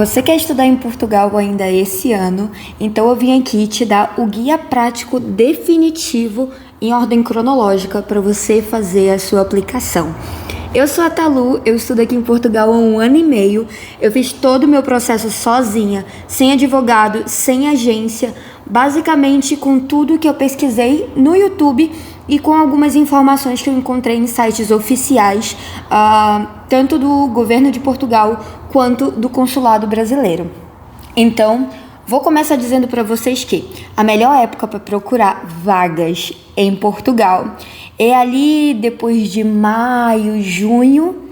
Você quer estudar em Portugal ainda esse ano? Então eu vim aqui te dar o guia prático definitivo em ordem cronológica para você fazer a sua aplicação. Eu sou a Talu, eu estudo aqui em Portugal há 1 ano e meio. Eu fiz todo o meu processo sozinha, sem advogado, sem agência, basicamente com tudo que eu pesquisei no YouTube e com algumas informações que eu encontrei em sites oficiais, tanto do governo de Portugal quanto do consulado brasileiro. Então, vou começar dizendo para vocês que a melhor época para procurar vagas em Portugal é ali depois de maio, junho.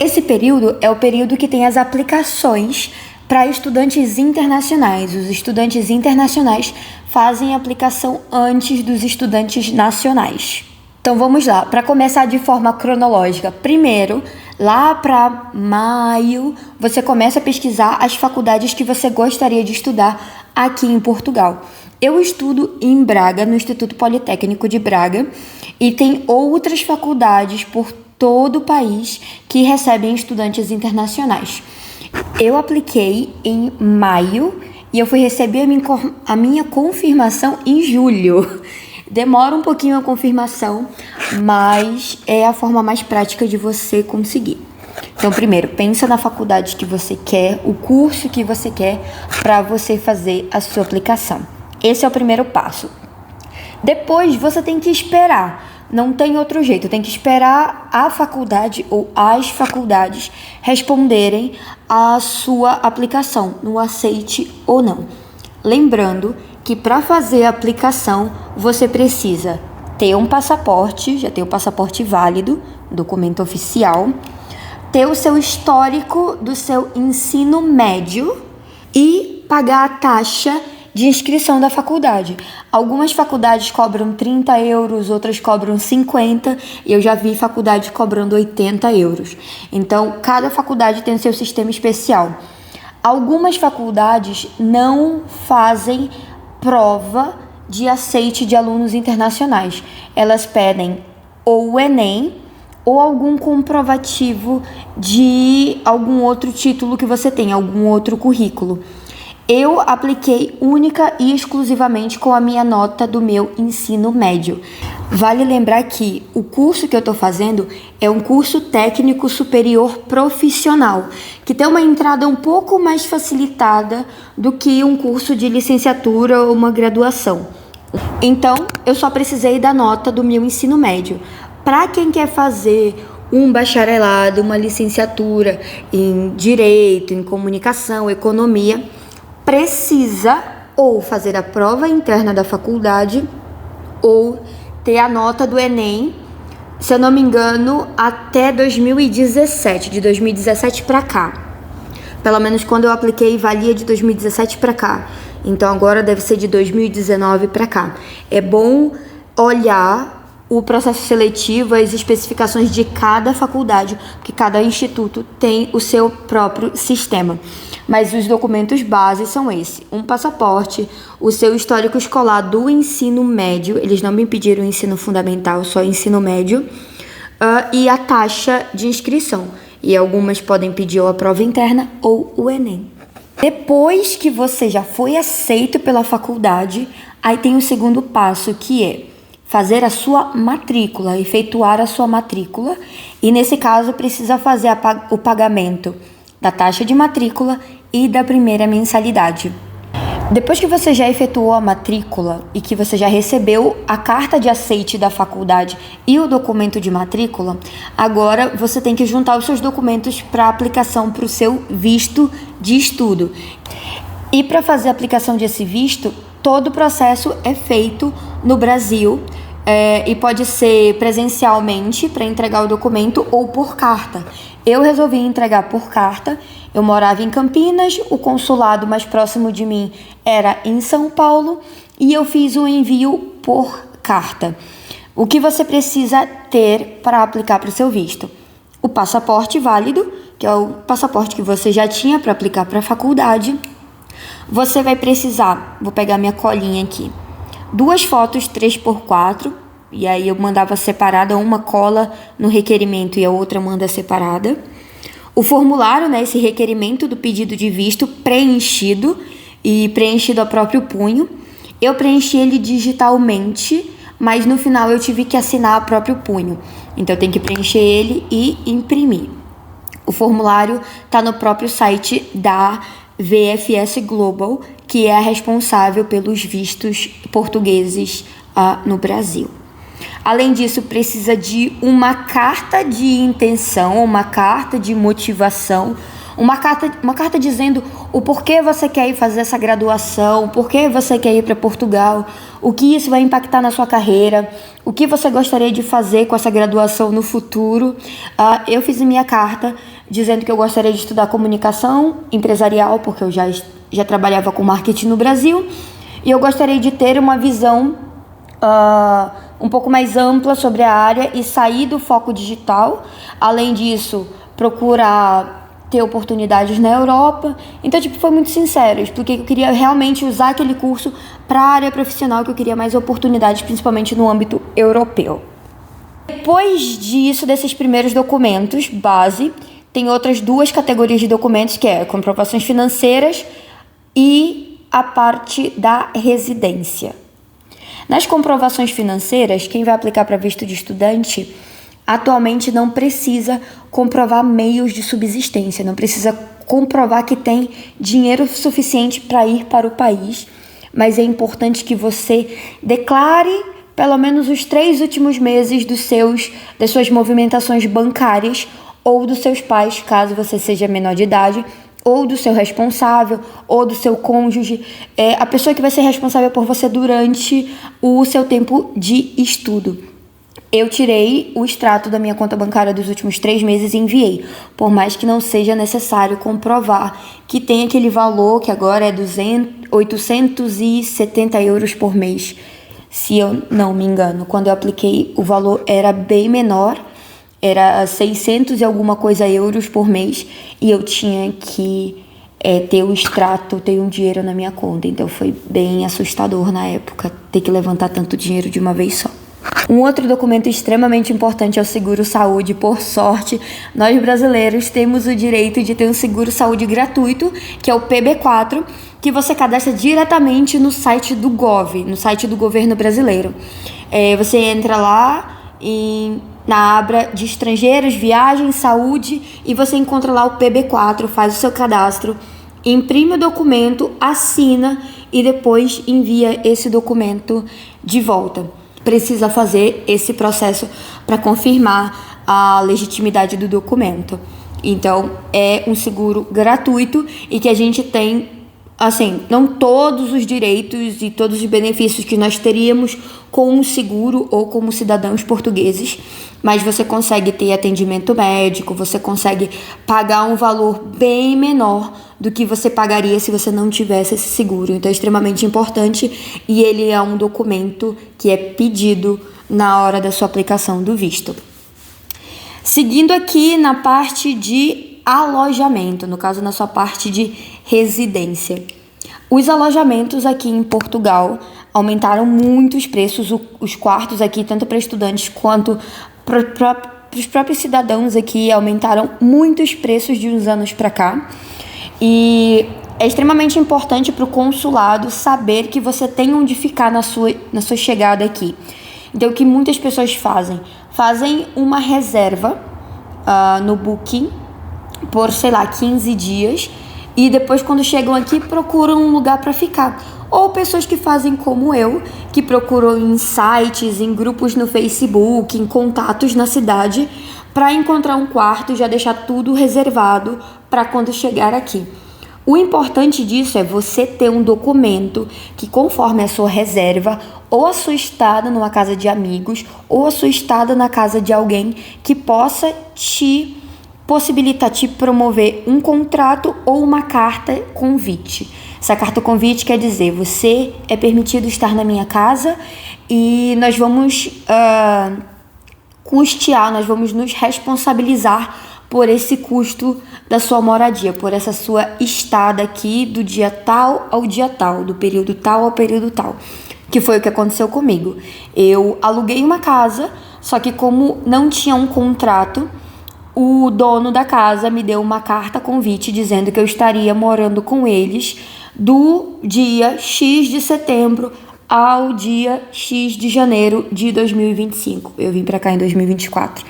Esse período é o período que tem as aplicações para estudantes internacionais. Os estudantes internacionais fazem a aplicação antes dos estudantes nacionais. Então vamos lá, para começar de forma cronológica. Primeiro, lá para maio, você começa a pesquisar as faculdades que você gostaria de estudar aqui em Portugal. Eu estudo em Braga, no Instituto Politécnico de Braga, e tem outras faculdades por todo o país que recebem estudantes internacionais. Eu apliquei em maio e eu fui receber a minha confirmação em julho. Demora um pouquinho a confirmação, mas é a forma mais prática de você conseguir. Então, primeiro, pensa na faculdade que você quer, o curso que você quer para você fazer a sua aplicação. Esse é o primeiro passo. Depois, você tem que esperar. Não tem outro jeito, tem que esperar a faculdade ou as faculdades responderem a sua aplicação, no aceite ou não. Lembrando que para fazer a aplicação, você precisa ter um passaporte, já ter o passaporte válido, documento oficial, ter o seu histórico do seu ensino médio e pagar a taxa de inscrição da faculdade. Algumas faculdades cobram 30 euros, outras cobram 50, e eu já vi faculdade cobrando 80 euros. Então, cada faculdade tem o seu sistema especial. Algumas faculdades não fazem prova de aceite de alunos internacionais. Elas pedem ou o Enem ou algum comprovativo de algum outro título que você tem, algum outro currículo. Eu apliquei única e exclusivamente com a minha nota do meu ensino médio. Vale lembrar que o curso que eu estou fazendo é um curso técnico superior profissional, que tem uma entrada um pouco mais facilitada do que um curso de licenciatura ou uma graduação. Então, eu só precisei da nota do meu ensino médio. Para quem quer fazer um bacharelado, uma licenciatura em direito, em comunicação, economia, precisa ou fazer a prova interna da faculdade ou ter a nota do Enem, se eu não me engano, até 2017, de 2017 para cá. Pelo menos quando eu apliquei, valia de 2017 para cá. Então agora deve ser de 2019 para cá. É bom olhar o processo seletivo, as especificações de cada faculdade, porque cada instituto tem o seu próprio sistema. Mas os documentos base são esses: um passaporte, o seu histórico escolar do ensino médio, eles não me pediram ensino fundamental, só ensino médio, e a taxa de inscrição. E algumas podem pedir ou a prova interna ou o Enem. Depois que você já foi aceito pela faculdade, aí tem o segundo passo, que é fazer a sua matrícula, efetuar a sua matrícula, e nesse caso precisa fazer o pagamento da taxa de matrícula e da primeira mensalidade. Depois que você já efetuou a matrícula e que você já recebeu a carta de aceite da faculdade e o documento de matrícula, agora você tem que juntar os seus documentos para aplicação para o seu visto de estudo. E para fazer a aplicação desse visto, todo o processo é feito no Brasil, e pode ser presencialmente para entregar o documento ou por carta. Eu resolvi entregar por carta. Eu morava em Campinas, o consulado mais próximo de mim era em São Paulo e eu fiz o envio por carta. O que você precisa ter para aplicar para o seu visto? O passaporte válido, que é o passaporte que você já tinha para aplicar para a faculdade. Você vai precisar, vou pegar minha colinha aqui, 2 fotos 3x4, e aí eu mandava separada, uma cola no requerimento e a outra manda separada. O formulário, né, esse requerimento do pedido de visto preenchido a próprio punho. Eu preenchi ele digitalmente, mas no final eu tive que assinar a próprio punho. Então eu tenho que preencher ele e imprimir. O formulário está no próprio site da VFS Global, que é a responsável pelos vistos portugueses no Brasil. Além disso, precisa de uma carta de intenção, uma carta de motivação, uma carta dizendo o porquê você quer ir fazer essa graduação, o porquê você quer ir para Portugal, o que isso vai impactar na sua carreira, o que você gostaria de fazer com essa graduação no futuro. Eu fiz a minha carta dizendo que eu gostaria de estudar comunicação empresarial, porque eu já trabalhava com marketing no Brasil, e eu gostaria de ter uma visão um pouco mais ampla sobre a área e sair do foco digital. Além disso, procurar ter oportunidades na Europa. Então, foi muito sincero. Eu expliquei que eu queria realmente usar aquele curso para a área profissional, que eu queria mais oportunidades, principalmente no âmbito europeu. Depois disso, desses primeiros documentos base, tem outras 2 categorias de documentos, que é comprovações financeiras e a parte da residência. Nas comprovações financeiras, quem vai aplicar para visto de estudante atualmente não precisa comprovar meios de subsistência, não precisa comprovar que tem dinheiro suficiente para ir para o país, mas é importante que você declare pelo menos os 3 últimos meses das suas movimentações bancárias ou dos seus pais, caso você seja menor de idade, ou do seu responsável, ou do seu cônjuge, a pessoa que vai ser responsável por você durante o seu tempo de estudo. Eu tirei o extrato da minha conta bancária dos últimos 3 meses e enviei, por mais que não seja necessário comprovar que tem aquele valor, que agora é 870 euros por mês, se eu não me engano. Quando eu apliquei, o valor era bem menor, era 600 e alguma coisa euros por mês, e eu tinha que ter o extrato, ter um dinheiro na minha conta. Então foi bem assustador na época ter que levantar tanto dinheiro de uma vez só. Um outro documento extremamente importante é o seguro-saúde. Por sorte, nós brasileiros temos o direito de ter um seguro-saúde gratuito, que é o PB4, que você cadastra diretamente no site do Gov, no site do governo brasileiro. Você entra lá na aba de estrangeiros, viagens, saúde, e você encontra lá o PB4, faz o seu cadastro, imprime o documento, assina e depois envia esse documento de volta. Precisa fazer esse processo para confirmar a legitimidade do documento. Então, é um seguro gratuito e que a gente tem, assim, não todos os direitos e todos os benefícios que nós teríamos com um seguro ou como cidadãos portugueses, mas você consegue ter atendimento médico, você consegue pagar um valor bem menor do que você pagaria se você não tivesse esse seguro. Então é extremamente importante e ele é um documento que é pedido na hora da sua aplicação do visto. Seguindo aqui na parte de alojamento, no caso na sua parte de residência. Os alojamentos aqui em Portugal aumentaram muito os preços, os quartos aqui, tanto para estudantes quanto para os próprios cidadãos aqui, aumentaram muito os preços de uns anos para cá. E é extremamente importante para o consulado saber que você tem onde ficar na sua chegada aqui. Então, o que muitas pessoas fazem? Fazem uma reserva no Booking por, 15 dias e depois, quando chegam aqui, procuram um lugar para ficar. Ou pessoas que fazem como eu, que procuram em sites, em grupos no Facebook, em contatos na cidade, para encontrar um quarto e já deixar tudo reservado para quando chegar aqui. O importante disso é você ter um documento que, conforme a sua reserva, ou a sua estada numa casa de amigos, ou a sua estada na casa de alguém que possa te possibilitar te promover um contrato ou uma carta convite. Essa carta convite quer dizer, você é permitido estar na minha casa e nós vamos custear, nós vamos nos responsabilizar por esse custo da sua moradia, por essa sua estada aqui do dia tal ao dia tal, do período tal ao período tal, que foi o que aconteceu comigo. Eu aluguei uma casa, só que como não tinha um contrato, o dono da casa me deu uma carta convite dizendo que eu estaria morando com eles do dia X de setembro ao dia X de janeiro de 2025. Eu vim pra cá em 2024.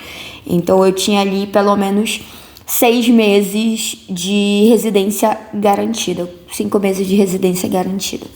Então eu tinha ali pelo menos 6 meses de residência garantida. 5 meses de residência garantida.